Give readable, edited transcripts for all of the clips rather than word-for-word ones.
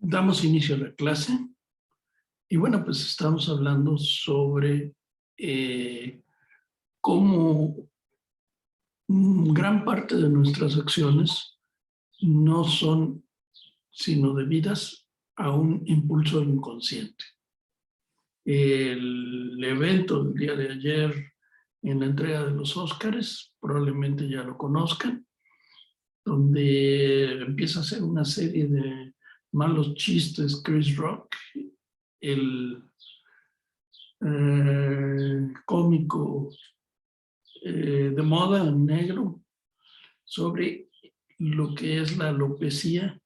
Damos inicio a la clase y bueno, pues estamos hablando sobre cómo gran parte de nuestras acciones no son sino debidas a un impulso inconsciente. El evento del día de ayer en la entrega de los Óscares, probablemente ya lo conozcan, donde empieza a hacer una serie de malos chistes Chris Rock, el cómico de moda negro, sobre lo que es la alopecia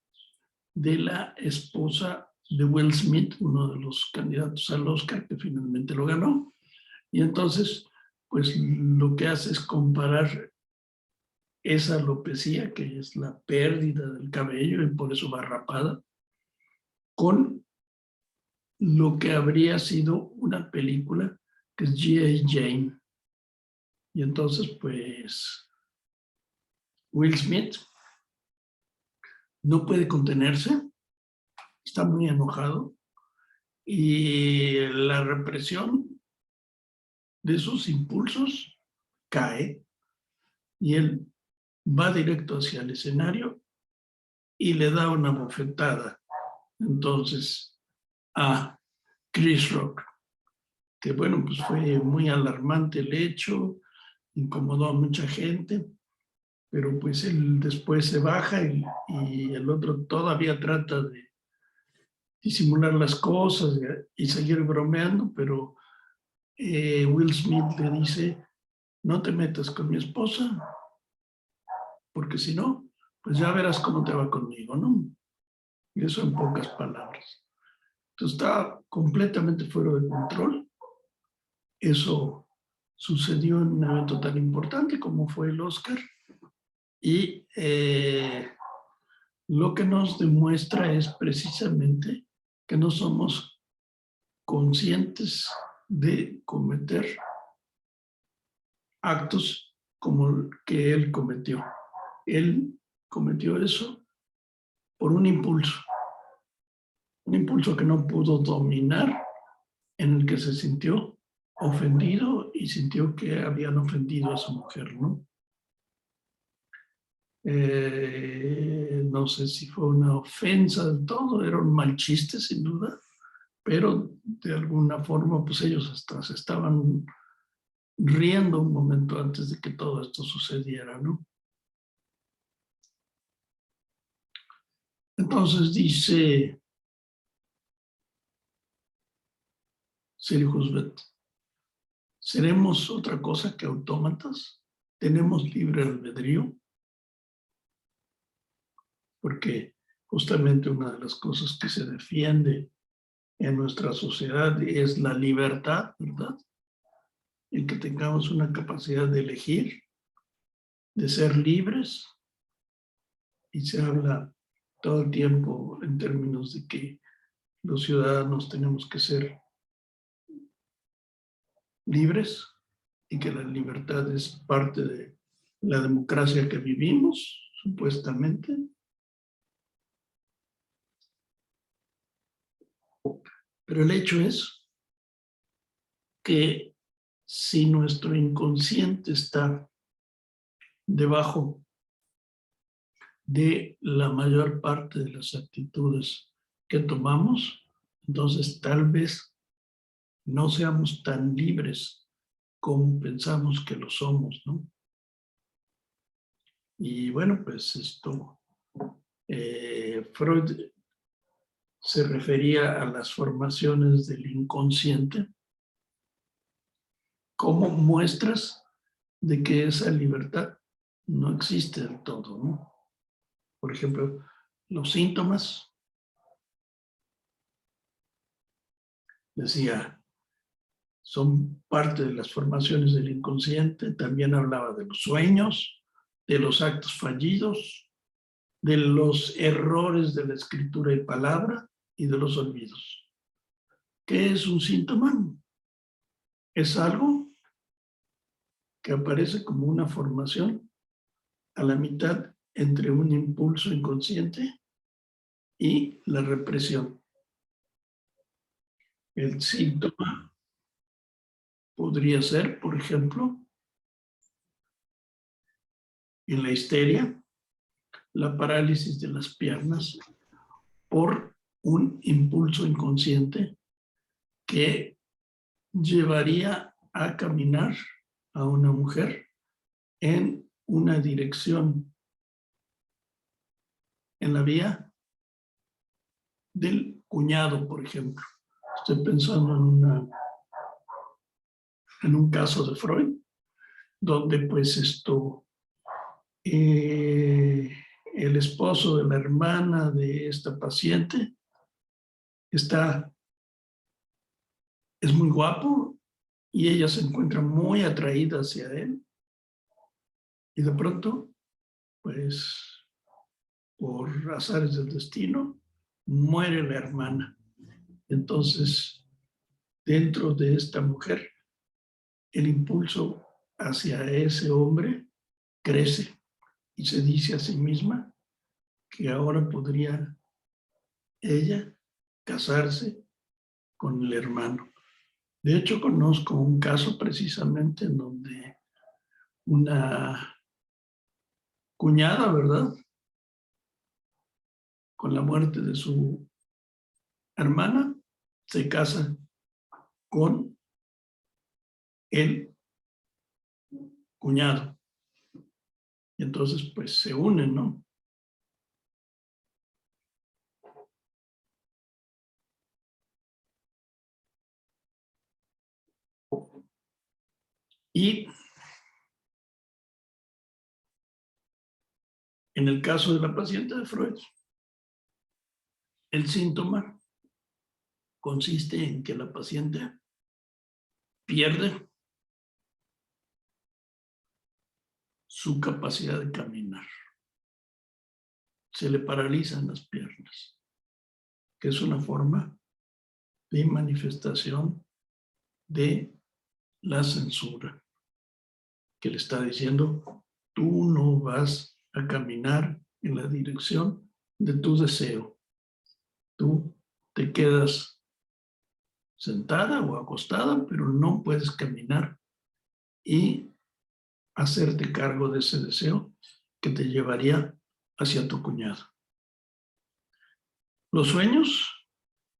de la esposa de Will Smith, uno de los candidatos al Oscar que finalmente lo ganó. Y entonces, pues lo que hace es comparar esa alopecia, que es la pérdida del cabello y por eso va rapada, con lo que habría sido una película que es G.I. Jane. Y entonces, pues, Will Smith no puede contenerse, está muy enojado y la represión de sus impulsos cae y él va directo hacia el escenario y le da una bofetada entonces a Chris Rock, que bueno, pues fue muy alarmante el hecho, incomodó a mucha gente, pero pues él después se baja y el otro todavía trata de disimular las cosas y seguir bromeando, pero Will Smith le dice, no te metas con mi esposa, porque si no, pues ya verás cómo te va conmigo, ¿no? Y eso en pocas palabras. Entonces está completamente fuera de control. Eso sucedió en un evento tan importante como fue el Oscar. Y lo que nos demuestra es precisamente que no somos conscientes de cometer actos como el que él cometió. Él cometió eso por un impulso que no pudo dominar, en el que se sintió ofendido y sintió que habían ofendido a su mujer, ¿no? No sé si fue una ofensa del todo, era un mal chiste sin duda, pero de alguna forma pues ellos hasta se estaban riendo un momento antes de que todo esto sucediera, ¿no? Entonces dice Siri Husbet, ¿seremos otra cosa que autómatas? ¿Tenemos libre albedrío? Porque justamente una de las cosas que se defiende en nuestra sociedad es la libertad, ¿verdad? El que tengamos una capacidad de elegir, de ser libres, y se habla todo el tiempo en términos de que los ciudadanos tenemos que ser libres y que la libertad es parte de la democracia que vivimos, supuestamente. Pero el hecho es que si nuestro inconsciente está debajo de la mayor parte de las actitudes que tomamos, entonces tal vez no seamos tan libres como pensamos que lo somos, ¿no? Y bueno, pues esto, Freud se refería a las formaciones del inconsciente como muestras de que esa libertad no existe del todo, ¿no? Por ejemplo, los síntomas, decía, son parte de las formaciones del inconsciente. También hablaba de los sueños, de los actos fallidos, de los errores de la escritura y palabra y de los olvidos. ¿Qué es un síntoma? Es algo que aparece como una formación a la mitad entre un impulso inconsciente y la represión. El síntoma podría ser, por ejemplo, en la histeria, la parálisis de las piernas por un impulso inconsciente que llevaría a caminar a una mujer en una dirección en la vía del cuñado, por ejemplo. Estoy pensando en un caso de Freud, donde pues el esposo de la hermana de esta paciente es muy guapo y ella se encuentra muy atraída hacia él y de pronto, pues por azares del destino, muere la hermana. Entonces, dentro de esta mujer, el impulso hacia ese hombre crece y se dice a sí misma que ahora podría ella casarse con el hermano. De hecho, conozco un caso precisamente en donde una cuñada, ¿verdad? Con la muerte de su hermana, se casa con el cuñado. Y entonces, pues, se unen, ¿no? Y en el caso de la paciente de Freud, el síntoma consiste en que la paciente pierde su capacidad de caminar. Se le paralizan las piernas, que es una forma de manifestación de la censura, que le está diciendo, tú no vas a caminar en la dirección de tu deseo. Tú te quedas sentada o acostada, pero no puedes caminar y hacerte cargo de ese deseo que te llevaría hacia tu cuñado. Los sueños,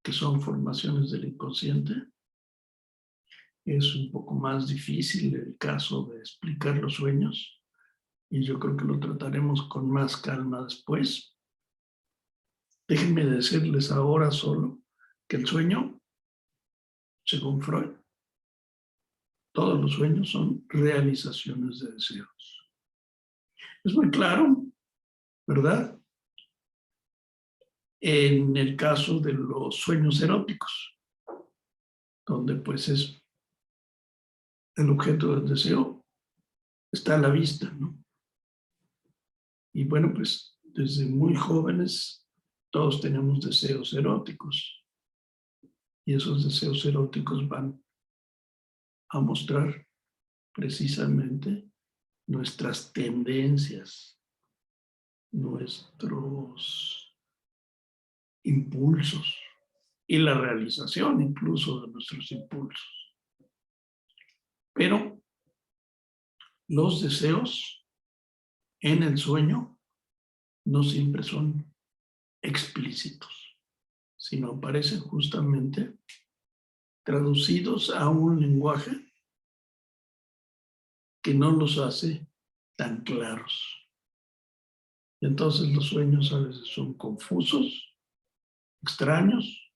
que son formaciones del inconsciente, es un poco más difícil el caso de explicar los sueños y yo creo que lo trataremos con más calma después. Déjenme decirles ahora solo que el sueño, según Freud, todos los sueños son realizaciones de deseos. Es muy claro, ¿verdad? En el caso de los sueños eróticos, donde pues es el objeto del deseo, está a la vista, ¿no? Y bueno, pues desde muy jóvenes todos tenemos deseos eróticos y esos deseos eróticos van a mostrar precisamente nuestras tendencias, nuestros impulsos y la realización incluso de nuestros impulsos. Pero los deseos en el sueño no siempre son explícitos, sino aparecen justamente traducidos a un lenguaje que no los hace tan claros. Entonces los sueños a veces son confusos, extraños,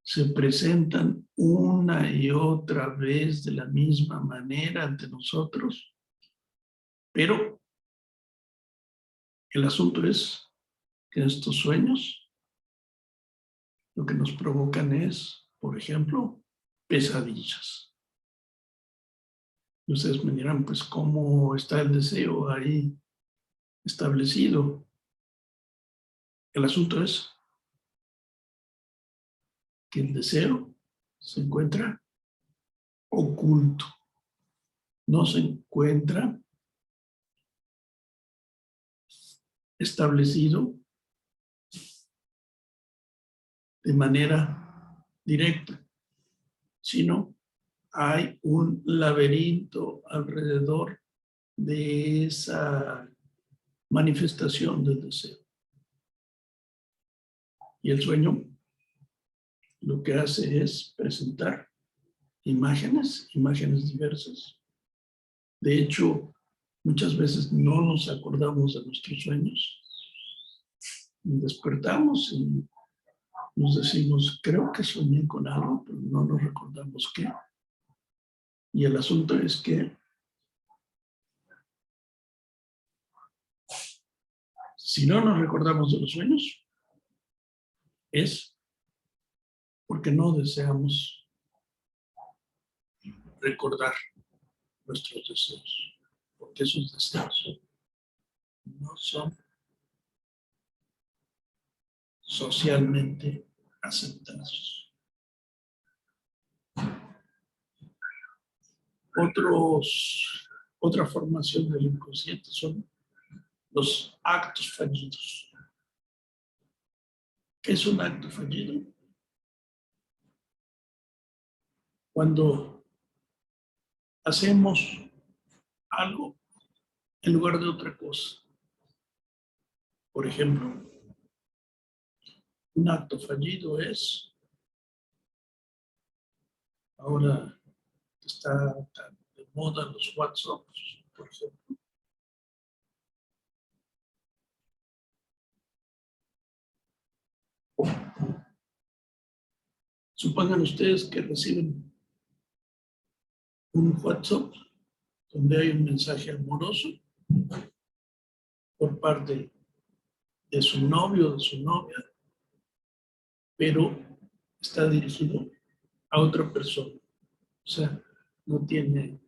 se presentan una y otra vez de la misma manera ante nosotros, pero el asunto es que estos sueños lo que nos provocan es, por ejemplo, pesadillas. Y ustedes me dirán, pues, ¿cómo está el deseo ahí establecido? El asunto es que el deseo se encuentra oculto, no se encuentra establecido de manera directa, sino hay un laberinto alrededor de esa manifestación del deseo. Y el sueño lo que hace es presentar imágenes diversas. De hecho, muchas veces no nos acordamos de nuestros sueños. Y despertamos y nos decimos, creo que soñé con algo, pero no nos recordamos qué. Y el asunto es que si no nos recordamos de los sueños, es porque no deseamos recordar nuestros deseos, porque esos deseos no son socialmente aceptados. Otra formación del inconsciente son los actos fallidos. ¿Qué es un acto fallido? Cuando hacemos algo en lugar de otra cosa. Por ejemplo, un acto fallido es, ahora está tan de moda los WhatsApp, por ejemplo. Supongan ustedes que reciben un WhatsApp donde hay un mensaje amoroso por parte de su novio o de su novia, pero está dirigido a otra persona. O sea, no tiene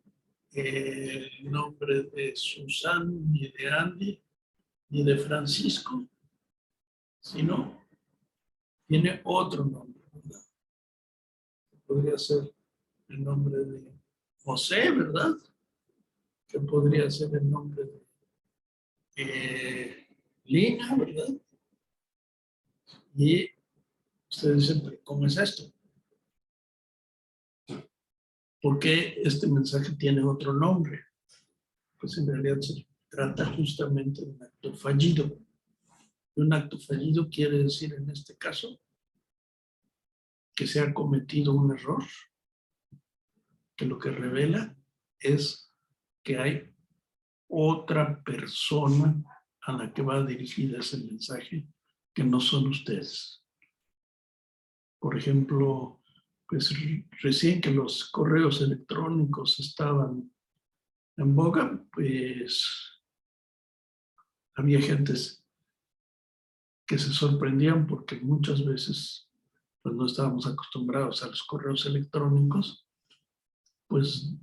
el nombre de Susan, ni de Andy, ni de Francisco, sino tiene otro nombre, ¿verdad? Podría ser el nombre de José, ¿verdad? Que podría ser el nombre de Lina, ¿verdad? Y ustedes dicen, ¿pero cómo es esto? ¿Por qué este mensaje tiene otro nombre? Pues en realidad se trata justamente de un acto fallido. Y un acto fallido quiere decir en este caso que se ha cometido un error, que lo que revela es que hay otra persona a la que va dirigida ese mensaje, que no son ustedes. Por ejemplo, pues recién que los correos electrónicos estaban en boga, pues había gentes que se sorprendían porque muchas veces pues no estábamos acostumbrados a los correos electrónicos, pues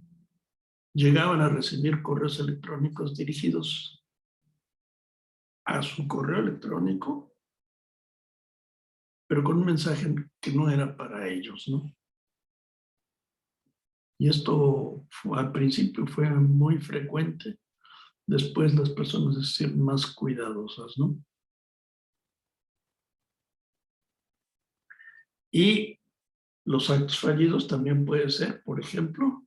llegaban a recibir correos electrónicos dirigidos a su correo electrónico, pero con un mensaje que no era para ellos, ¿no? Y esto al principio fue muy frecuente, después las personas se hicieron más cuidadosas, ¿no? Y los actos fallidos también puede ser, por ejemplo,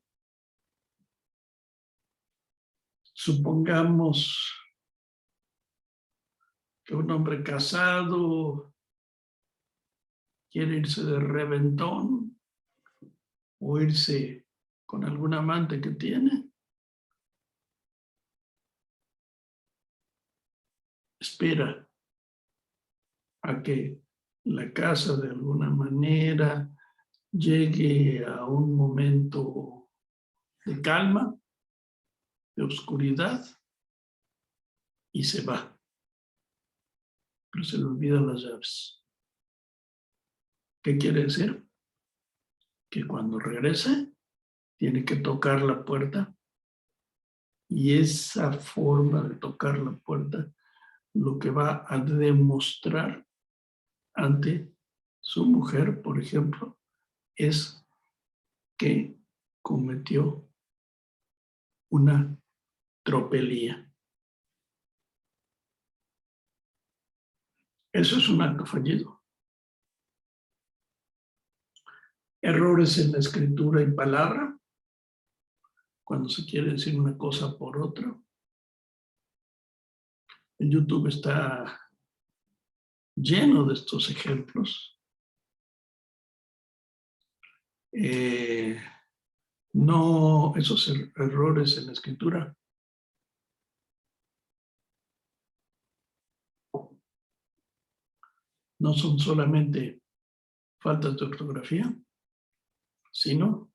supongamos que un hombre casado quiere irse de reventón o irse con algún amante que tiene, espera a que la casa de alguna manera llegue a un momento de calma, de oscuridad, y se va. Pero se le olvidan las llaves. ¿Qué quiere decir? Que cuando regrese, tiene que tocar la puerta, y esa forma de tocar la puerta lo que va a demostrar ante su mujer, por ejemplo, es que cometió una tropelía. Eso es un acto fallido. Errores en la escritura y palabra, cuando se quiere decir una cosa por otra. En YouTube está lleno de estos ejemplos. No, esos errores en la escritura no son solamente faltas de ortografía, sino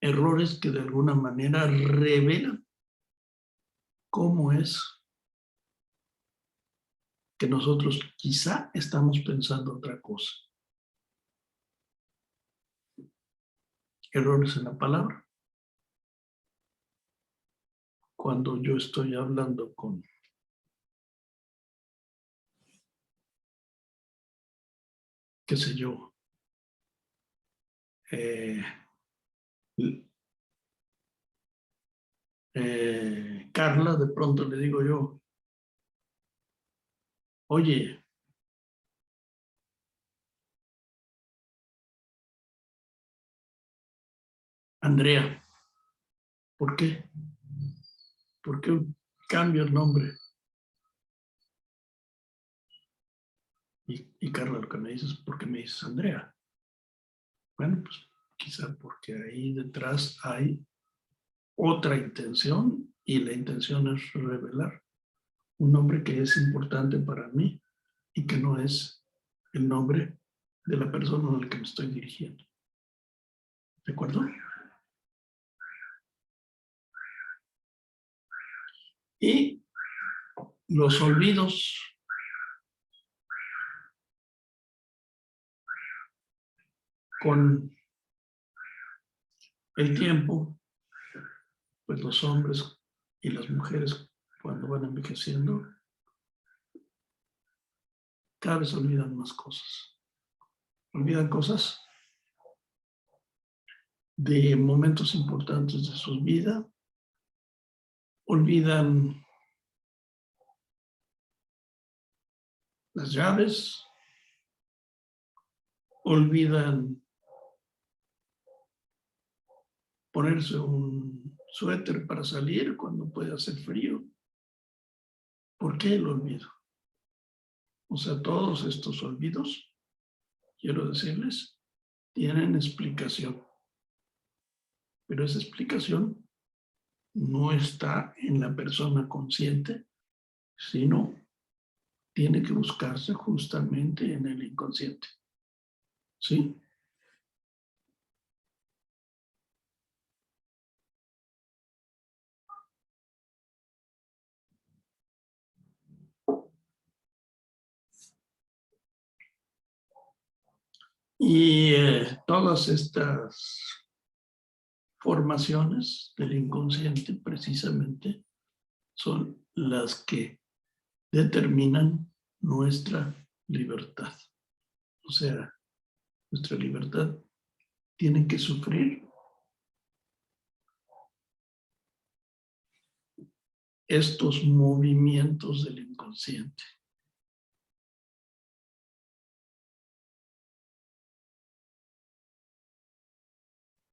errores que de alguna manera revelan cómo es que nosotros quizá estamos pensando otra cosa. Errores en la palabra. Cuando yo estoy hablando con qué sé yo, Carla, de pronto le digo yo, oye, Andrea, ¿por qué? ¿Por qué cambio el nombre? Y Carla lo que me dice es, ¿por qué me dices Andrea? Bueno, pues quizá porque ahí detrás hay otra intención y la intención es revelar un nombre que es importante para mí y que no es el nombre de la persona a la que me estoy dirigiendo. ¿De acuerdo? Y los olvidos con el tiempo, pues los hombres y las mujeres cuando van envejeciendo cada vez olvidan más cosas. Olvidan cosas de momentos importantes de su vida, olvidan las llaves, olvidan ponerse un suéter para salir cuando puede hacer frío. ¿Por qué el olvido? O sea, todos estos olvidos, quiero decirles, tienen explicación. Pero esa explicación no está en la persona consciente, sino tiene que buscarse justamente en el inconsciente. ¿Sí? Y todas estas formaciones del inconsciente precisamente son las que determinan nuestra libertad. O sea, nuestra libertad tiene que sufrir estos movimientos del inconsciente.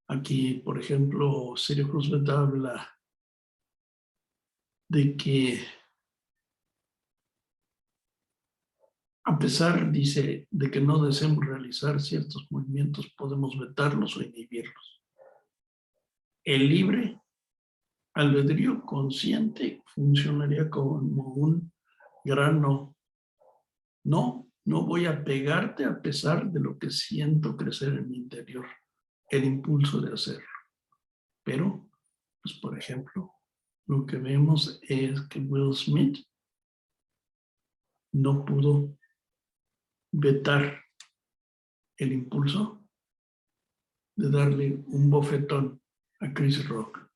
Aquí, por ejemplo, Sirio Roosevelt habla de que a pesar, dice, de que no deseemos realizar ciertos movimientos, podemos vetarlos o inhibirlos. El libre albedrío consciente funcionaría como un gran no. No voy a pegarte a pesar de lo que siento crecer en mi interior, el impulso de hacerlo. Pero, pues por ejemplo, lo que vemos es que Will Smith no pudo vetar el impulso de darle un bofetón a Chris Rock.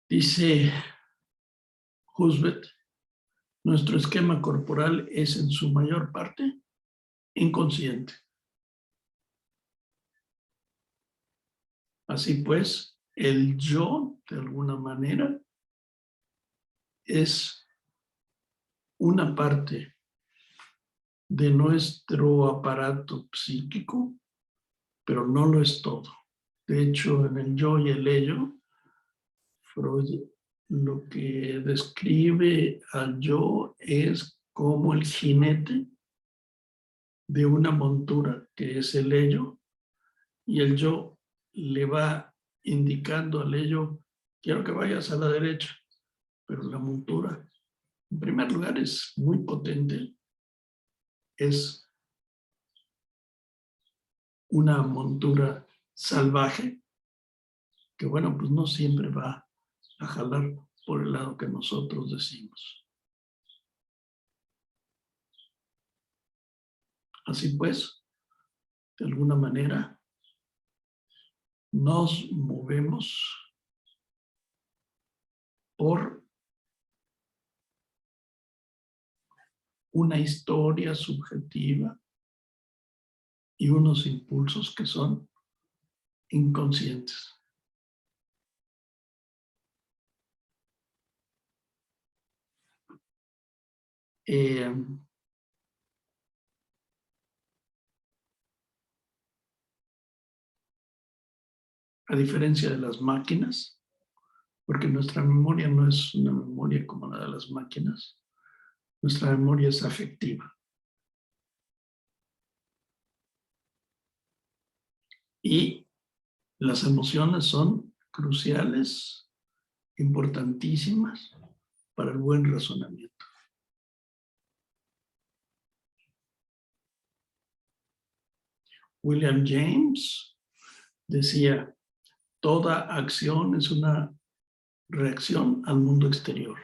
Dice Husbet, nuestro esquema corporal es en su mayor parte inconsciente. Así pues, el yo, de alguna manera, es una parte de nuestro aparato psíquico, pero no lo es todo. De hecho, en el yo y el ello, Freud lo que describe al yo es como el jinete de una montura, que es el ello, y el yo le va indicando al ello, quiero que vayas a la derecha, pero la montura, en primer lugar, es muy potente, es una montura salvaje, que bueno, pues no siempre va a jalar por el lado que nosotros decimos. Así pues, de alguna manera, nos movemos por una historia subjetiva y unos impulsos que son inconscientes. A diferencia de las máquinas, porque nuestra memoria no es una memoria como la de las máquinas, nuestra memoria es afectiva. Y las emociones son cruciales, importantísimas para el buen razonamiento. William James decía, toda acción es una reacción al mundo exterior.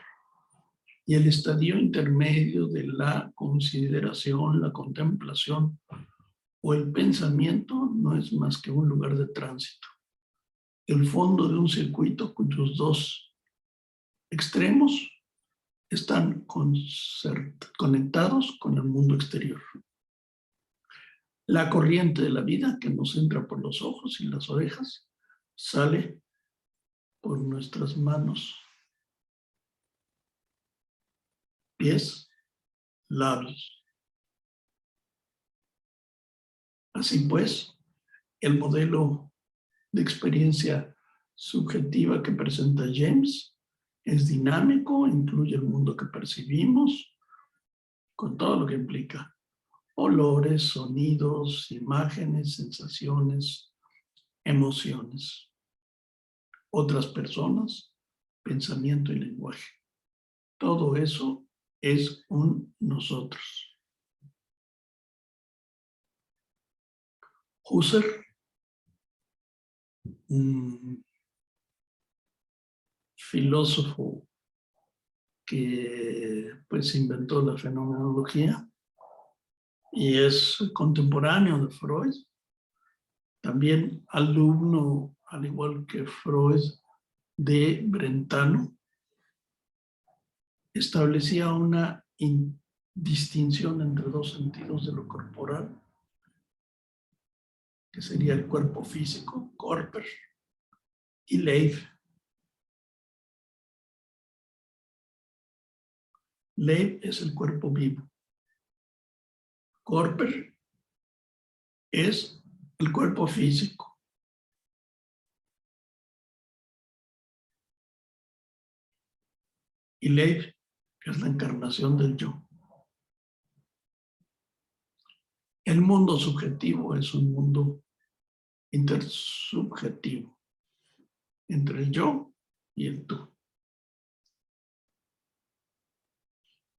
Y el estadio intermedio de la consideración, la contemplación o el pensamiento no es más que un lugar de tránsito. El fondo de un circuito cuyos dos extremos están conectados con el mundo exterior. La corriente de la vida que nos entra por los ojos y las orejas sale por nuestras manos, pies, labios. Así pues, el modelo de experiencia subjetiva que presenta James es dinámico, incluye el mundo que percibimos, con todo lo que implica. Olores, sonidos, imágenes, sensaciones, emociones. Otras personas, pensamiento y lenguaje. Todo eso es un nosotros. Husserl, un filósofo que pues inventó la fenomenología y es contemporáneo de Freud, también alumno, al igual que Freud, de Brentano, establecía una distinción entre dos sentidos de lo corporal, que sería el cuerpo físico, Körper, y Leib. Leib es el cuerpo vivo. Körper es el cuerpo físico. Y Leib es la encarnación del yo. El mundo subjetivo es un mundo intersubjetivo entre el yo y el tú.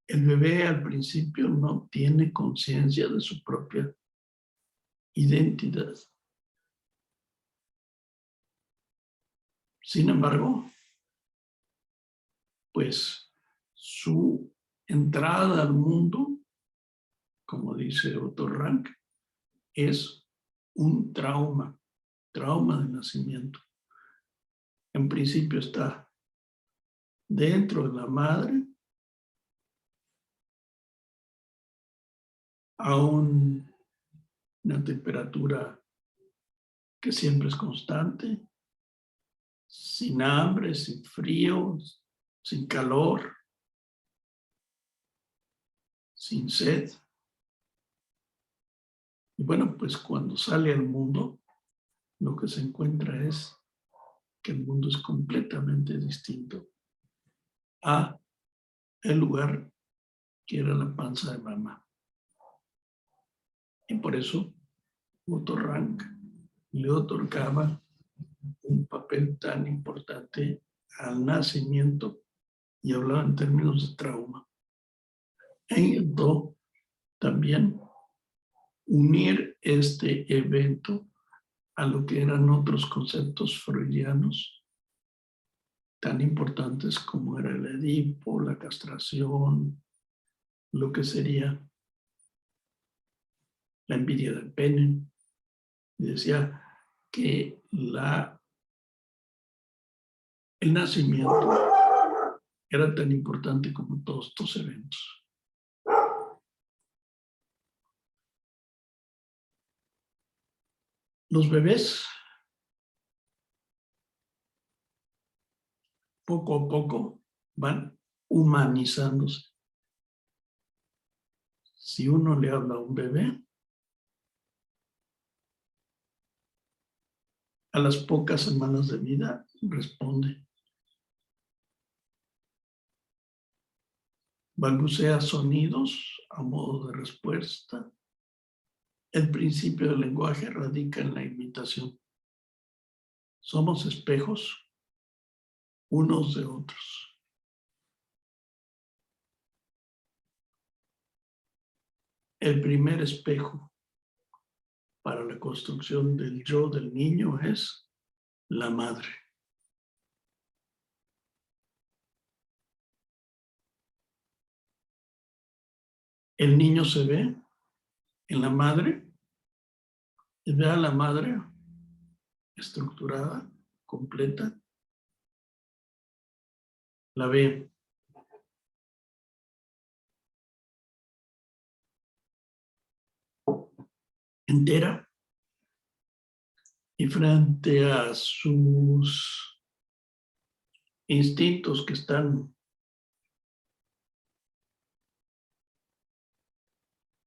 El bebé al principio no tiene conciencia de su propia identidad. Sin embargo, pues su entrada al mundo, como dice Otto Rank, es un trauma de nacimiento. En principio está dentro de la madre, a una temperatura que siempre es constante, sin hambre, sin frío, sin calor, sin sed. Y bueno, pues cuando sale al mundo, lo que se encuentra es que el mundo es completamente distinto a el lugar que era la panza de mamá. Y por eso Otto Rank le otorgaba un papel tan importante al nacimiento y hablaba en términos de trauma. E intentó también unir este evento a lo que eran otros conceptos freudianos tan importantes como era el Edipo, la castración, lo que sería la envidia del pene. Y decía que el nacimiento era tan importante como todos estos eventos. Los bebés, poco a poco, van humanizándose. Si uno le habla a un bebé, a las pocas semanas de vida responde. Balbucea sonidos a modo de respuesta. El principio del lenguaje radica en la imitación. Somos espejos unos de otros. El primer espejo para la construcción del yo del niño es la madre. El niño se ve en la madre y ve a la madre estructurada, completa. La ve entera y frente a sus instintos que están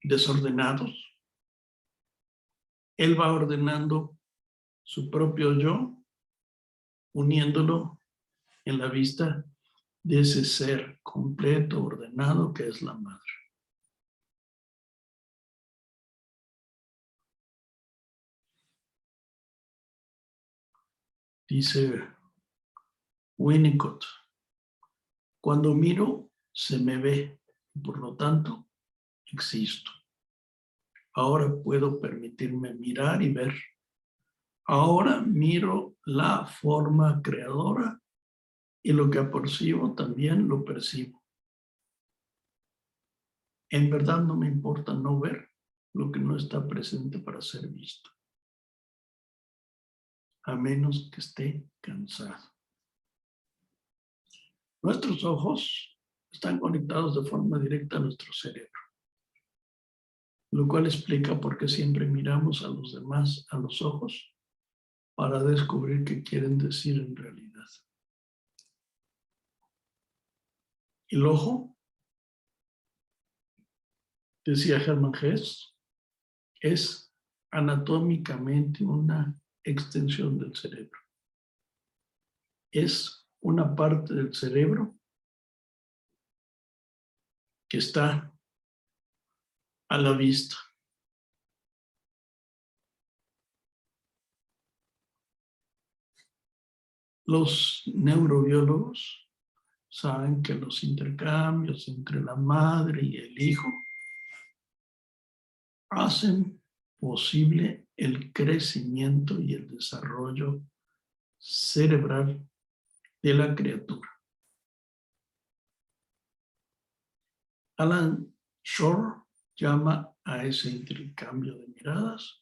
desordenados, él va ordenando su propio yo, uniéndolo en la vista de ese ser completo, ordenado que es la madre. Dice Winnicott, cuando miro se me ve, por lo tanto existo. Ahora puedo permitirme mirar y ver. Ahora miro la forma creadora y lo que apercibo también lo percibo. En verdad no me importa no ver lo que no está presente para ser visto, a menos que esté cansado. Nuestros ojos están conectados de forma directa a nuestro cerebro, lo cual explica por qué siempre miramos a los demás a los ojos para descubrir qué quieren decir en realidad. El ojo, decía Hermann Hesse, es anatómicamente una extensión del cerebro. Es una parte del cerebro que está a la vista. Los neurobiólogos saben que los intercambios entre la madre y el hijo hacen posible el crecimiento y el desarrollo cerebral de la criatura. Alan Shore llama a ese intercambio de miradas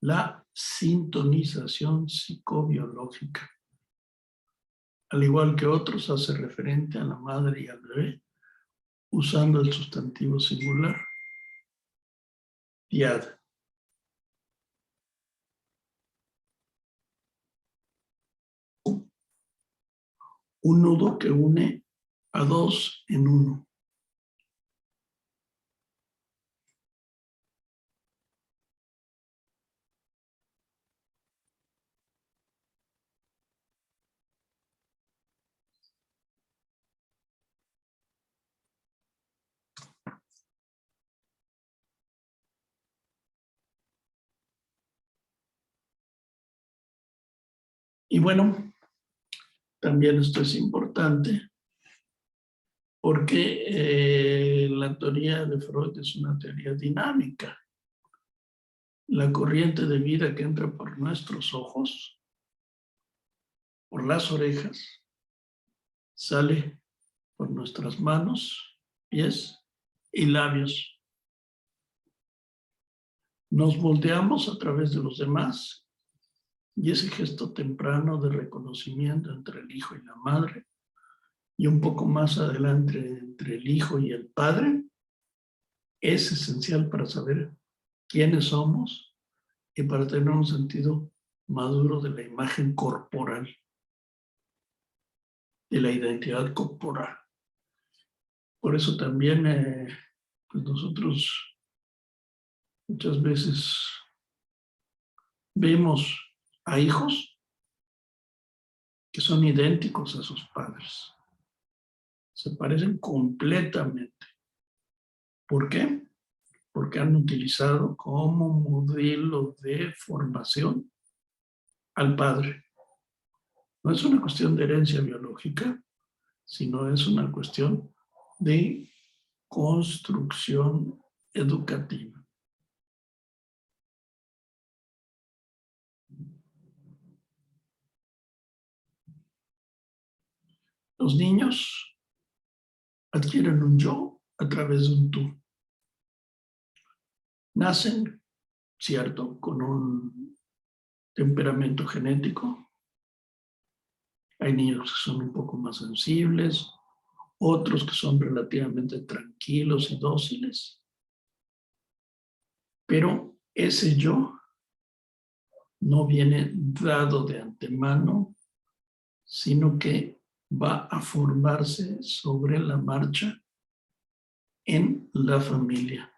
la sintonización psicobiológica. Al igual que otros, hace referente a la madre y al bebé, usando el sustantivo singular, diad. Un nudo que une a dos en uno. Y bueno, también esto es importante porque la teoría de Freud es una teoría dinámica. La corriente de vida que entra por nuestros ojos, por las orejas, sale por nuestras manos, pies y labios. Nos moldeamos a través de los demás y ese gesto temprano de reconocimiento entre el hijo y la madre y un poco más adelante entre el hijo y el padre es esencial para saber quiénes somos y para tener un sentido maduro de la imagen corporal, de la identidad corporal. Por eso también pues nosotros muchas veces vemos a hijos que son idénticos a sus padres. Se parecen completamente. ¿Por qué? Porque han utilizado como modelo de formación al padre. No es una cuestión de herencia biológica, sino es una cuestión de construcción educativa. Los niños adquieren un yo a través de un tú. Nacen, cierto, con un temperamento genético. Hay niños que son un poco más sensibles, otros que son relativamente tranquilos y dóciles. Pero ese yo no viene dado de antemano, sino que va a formarse sobre la marcha en la familia.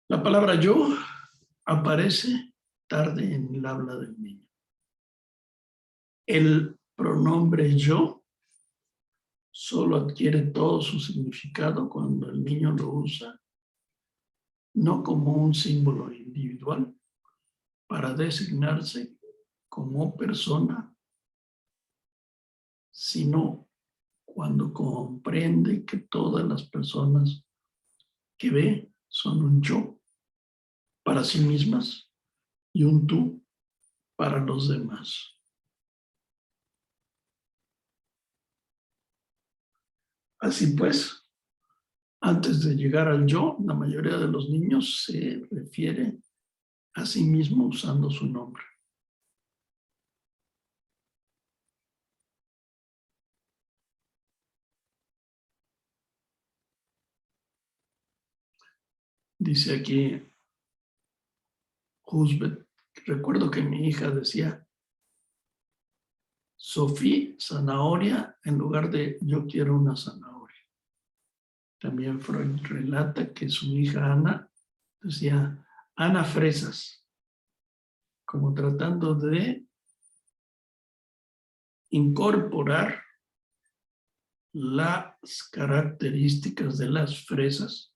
La palabra yo aparece tarde en el habla del niño. El pronombre yo solo adquiere todo su significado cuando el niño lo usa, no como un símbolo individual, para designarse como persona, sino cuando comprende que todas las personas que ve son un yo para sí mismas y un tú para los demás. Así pues, antes de llegar al yo, la mayoría de los niños se refiere a sí mismo usando su nombre. Dice aquí Husbet, recuerdo que mi hija decía Sofía zanahoria en lugar de yo quiero una zanahoria. También Freud relata que su hija Ana decía Ana fresas, como tratando de incorporar las características de las fresas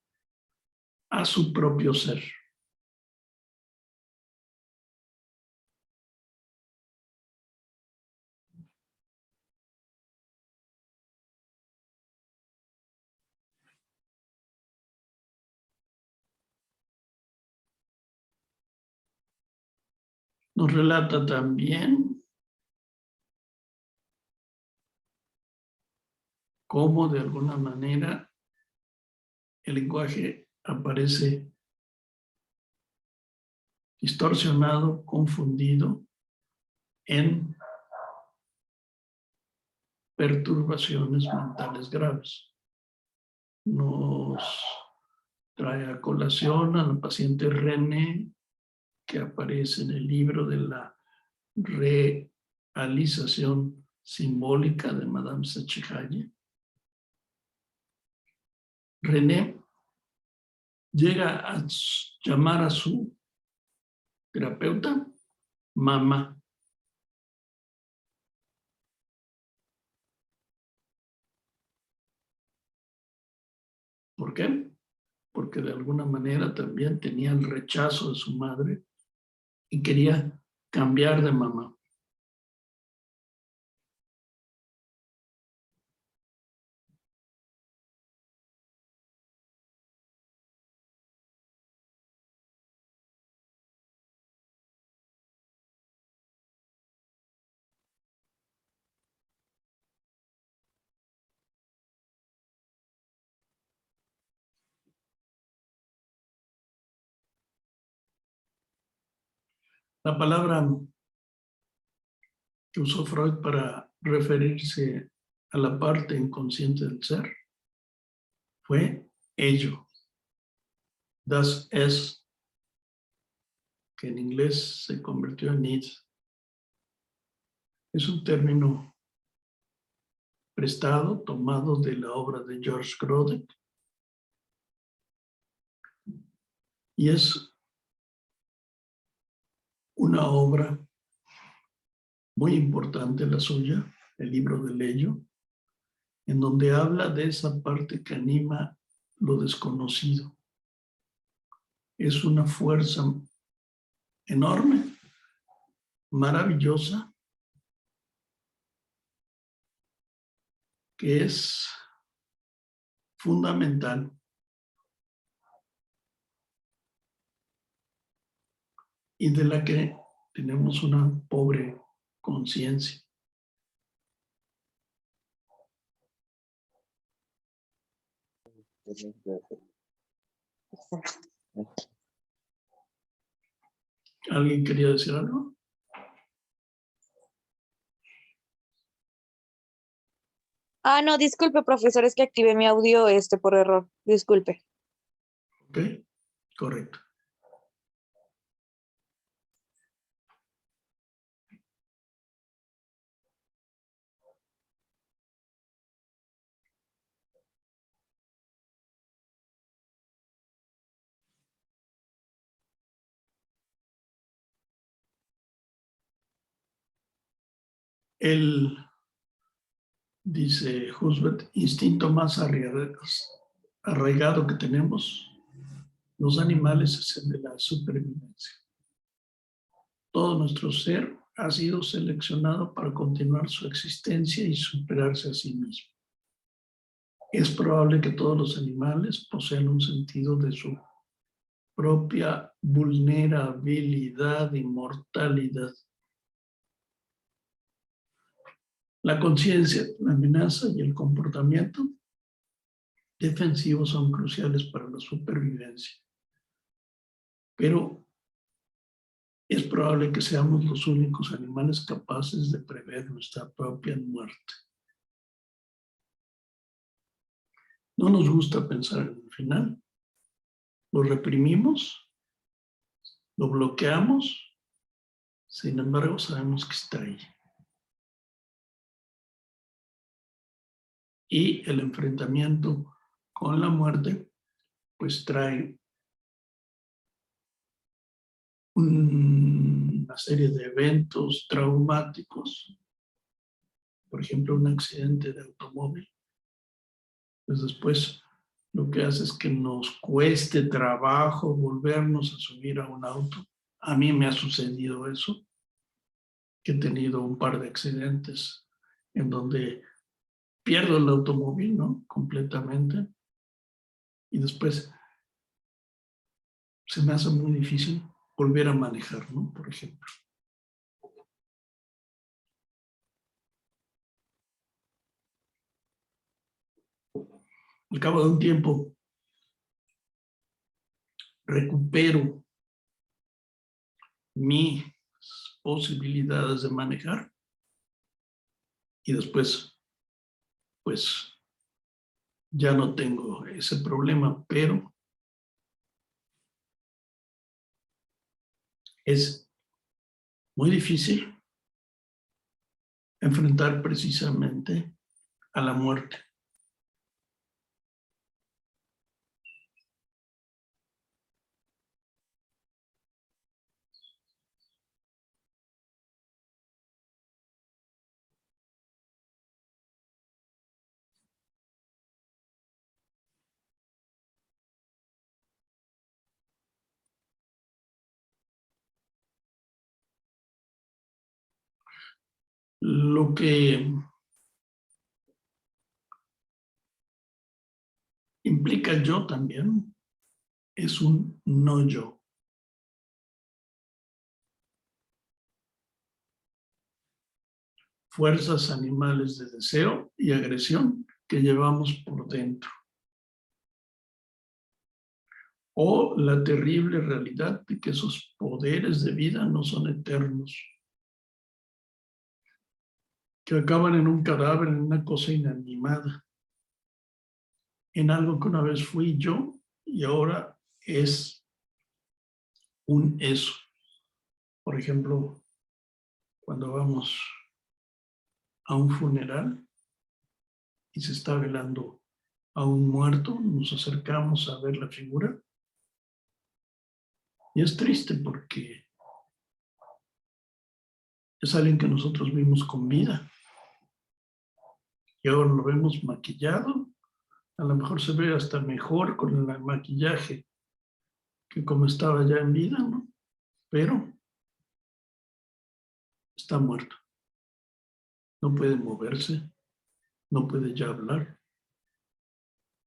a su propio ser. Nos relata también cómo de alguna manera el lenguaje aparece distorsionado, confundido en perturbaciones mentales graves. Nos trae a colación a la paciente René, que aparece en el libro de la realización simbólica de Madame Sachihaye. René llega a llamar a su terapeuta mamá. ¿Por qué? Porque de alguna manera también tenía el rechazo de su madre y quería cambiar de mamá. La palabra que usó Freud para referirse a la parte inconsciente del ser fue ello, das es, que en inglés se convirtió en it. Es un término prestado, tomado de la obra de George Grodek, y es una obra muy importante, la suya, el libro del ello, en donde habla de esa parte que anima lo desconocido. Es una fuerza enorme, maravillosa, que es fundamental y de la que tenemos una pobre conciencia. ¿Alguien quería decir algo? Ah, no, disculpe, profesor, es que activé mi audio por error. Disculpe. Ok, correcto. El, dice Husband, instinto más arraigado que tenemos los animales es el de la supervivencia. Todo nuestro ser ha sido seleccionado para continuar su existencia y superarse a sí mismo. Es probable que todos los animales posean un sentido de su propia vulnerabilidad y mortalidad. La conciencia, la amenaza y el comportamiento defensivo son cruciales para la supervivencia. Pero es probable que seamos los únicos animales capaces de prever nuestra propia muerte. No nos gusta pensar en el final. Lo reprimimos, lo bloqueamos, sin embargo sabemos que está ahí. Y el enfrentamiento con la muerte pues trae una serie de eventos traumáticos, por ejemplo un accidente de automóvil, pues después lo que hace es que nos cueste trabajo volvernos a subir a un auto. A mí me ha sucedido eso, que he tenido un par de accidentes en donde pierdo el automóvil, ¿no? Completamente. Y después se me hace muy difícil volver a manejar, ¿no? Por ejemplo. Al cabo de un tiempo, recupero mis posibilidades de manejar y después, pues, ya no tengo ese problema, pero es muy difícil enfrentar precisamente a la muerte. Lo que implica el yo también es un no yo. Fuerzas animales de deseo y agresión que llevamos por dentro. O la terrible realidad de que esos poderes de vida no son eternos, que acaban en un cadáver, en una cosa inanimada, en algo que una vez fui yo y ahora es un eso. Por ejemplo, cuando vamos a un funeral y se está velando a un muerto, nos acercamos a ver la figura y es triste porque es alguien que nosotros vimos con vida y ahora lo vemos maquillado. A lo mejor se ve hasta mejor con el maquillaje que como estaba ya en vida, ¿no? Pero está muerto. No puede moverse, no puede ya hablar.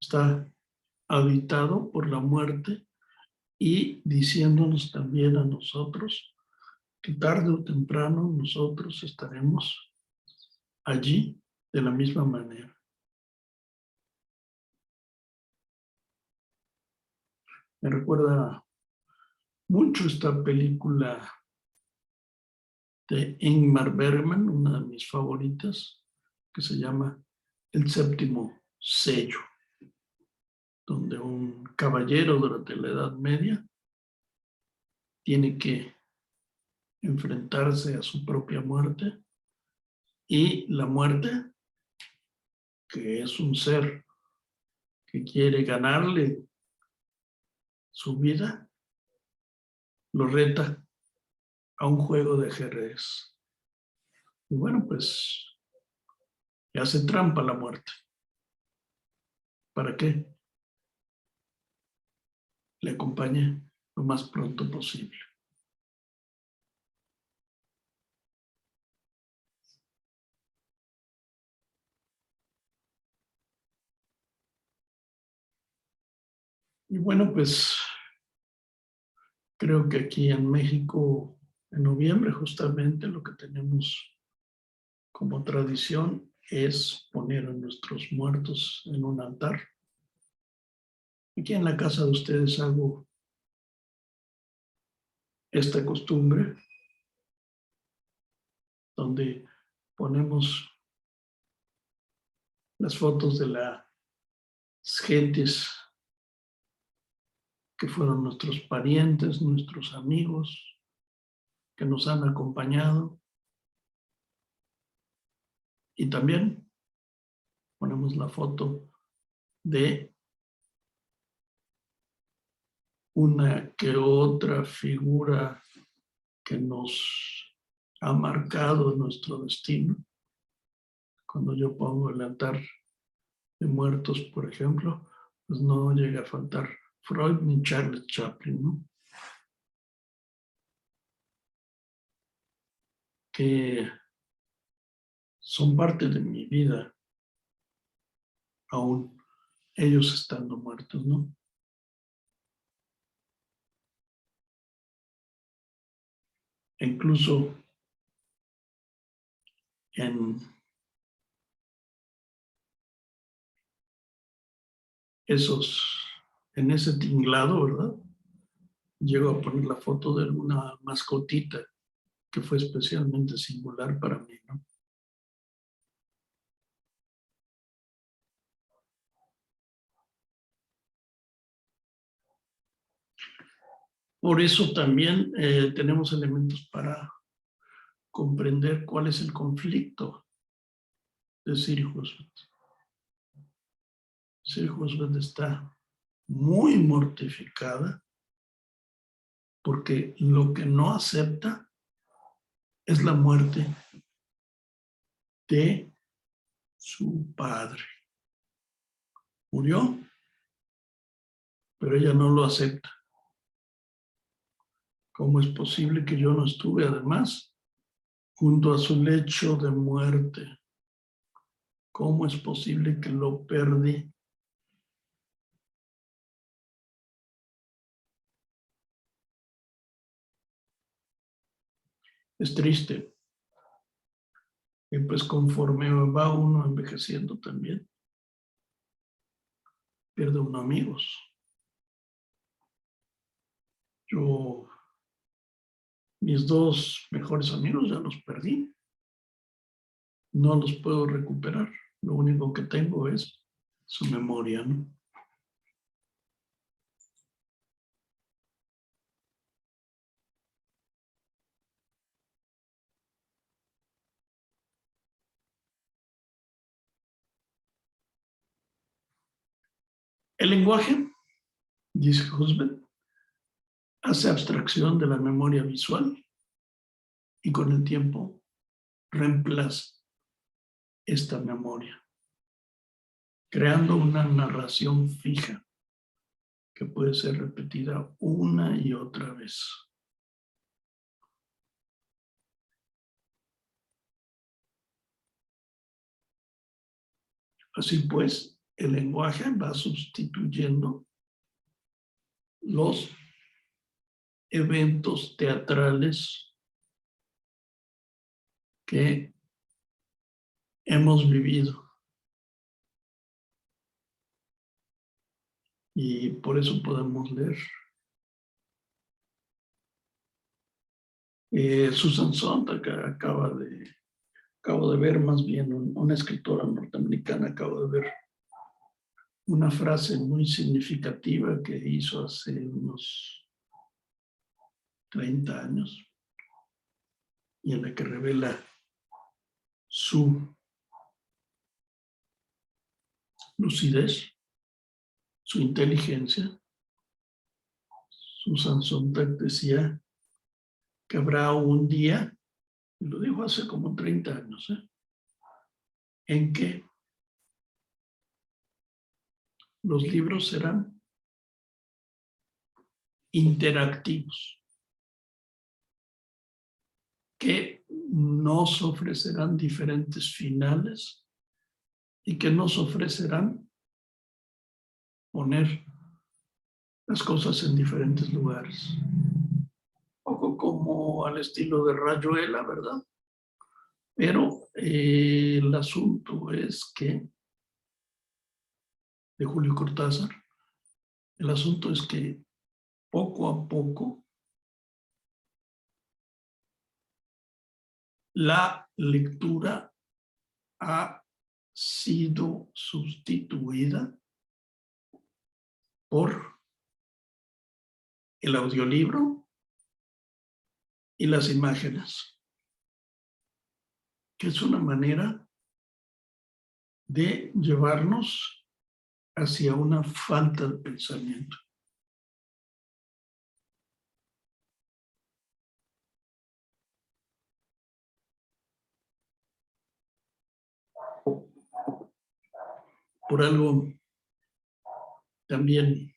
Está habitado por la muerte y diciéndonos también a nosotros que tarde o temprano nosotros estaremos allí de la misma manera. Me recuerda mucho esta película de Ingmar Bergman, una de mis favoritas, que se llama El séptimo sello, donde un caballero durante la Edad Media tiene que enfrentarse a su propia muerte y la muerte, que es un ser que quiere ganarle su vida, lo reta a un juego de ajedrez. Y bueno, pues le hace trampa a la muerte. ¿Para qué? Le acompañe lo más pronto posible. Y bueno, pues creo que aquí en México, en noviembre, justamente lo que tenemos como tradición es poner a nuestros muertos en un altar. Aquí en la casa de ustedes hago esta costumbre donde ponemos las fotos de las gentes que fueron nuestros parientes, nuestros amigos, que nos han acompañado. Y también ponemos la foto de una que otra figura que nos ha marcado nuestro destino. Cuando yo pongo el altar de muertos, por ejemplo, pues no llega a faltar Freud ni Charles Chaplin, ¿no? Que son parte de mi vida, aún ellos estando muertos, ¿no? E incluso en en ese tinglado, ¿verdad? Llego a poner la foto de una mascotita que fue especialmente singular para mí, ¿no? Por eso también tenemos elementos para comprender cuál es el conflicto de Sir Husband. Sir Husband está muy mortificada porque lo que no acepta es la muerte de su padre. Murió, pero ella no lo acepta. ¿Cómo es posible que yo no estuve además junto a su lecho de muerte. ¿Cómo es posible que lo perdí? Es triste. Y pues conforme va uno envejeciendo también, pierde uno amigos. Yo, mis dos mejores amigos ya los perdí. No los puedo recuperar. Lo único que tengo es su memoria, ¿no? El lenguaje, dice Husserl, hace abstracción de la memoria visual y con el tiempo reemplaza esta memoria, creando una narración fija que puede ser repetida una y otra vez. Así pues, el lenguaje va sustituyendo los eventos teatrales que hemos vivido. Y por eso podemos leer. Susan Sontag acabo de ver, más bien una escritora norteamericana, acabo de ver una frase muy significativa que hizo hace unos 30 años y en la que revela su lucidez, su inteligencia. Susan Sontag decía que habrá un día, y lo dijo hace como 30 años, en que los libros serán interactivos, que nos ofrecerán diferentes finales y que nos ofrecerán poner las cosas en diferentes lugares. Un poco como al estilo de Rayuela, ¿verdad? Pero el asunto es que, de Julio Cortázar, el asunto es que poco a poco la lectura ha sido sustituida por el audiolibro y las imágenes, que es una manera de llevarnos hacia una falta de pensamiento. Por algo, también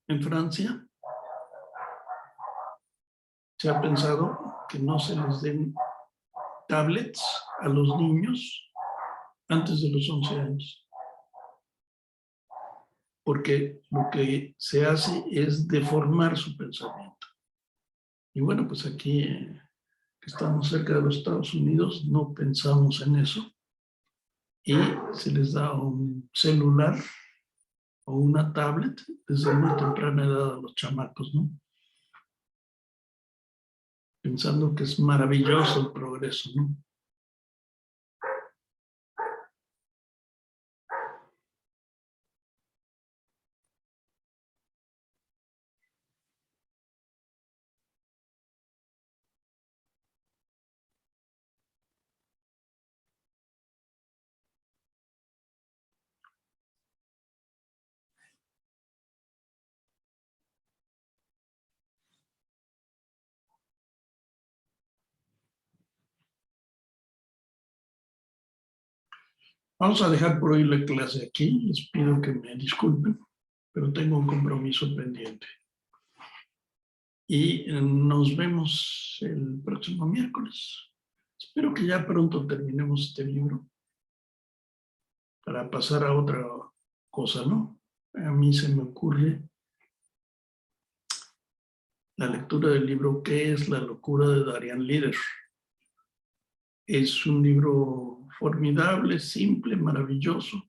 en Francia se ha pensado que no se les den tablets a los niños antes de los 11 años, porque lo que se hace es deformar su pensamiento. Y bueno, pues aquí que estamos cerca de los Estados Unidos no pensamos en eso y se les da un celular o una tablet desde muy temprana edad a los chamacos, ¿no? Pensando que es maravilloso el progreso, ¿no? Vamos a dejar por hoy la clase aquí. Les pido que me disculpen, pero tengo un compromiso pendiente. y nos vemos el próximo miércoles. Espero que ya pronto terminemos este libro para pasar a otra cosa, ¿no? A mí se me ocurre la lectura del libro ¿Qué es la locura? De Darian Lieder. Es un libro formidable, simple, maravilloso,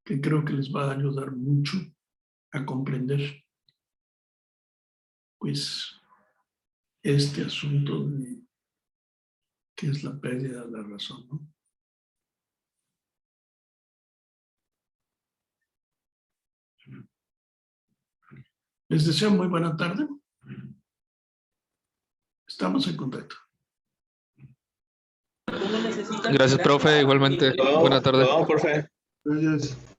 que creo que les va a ayudar mucho a comprender, pues, este asunto de qué es la pérdida de la razón, ¿no? Les deseo muy buena tarde. Estamos en contacto. Gracias, profe. Igualmente. Buena tarde. Perdón, profe. Gracias.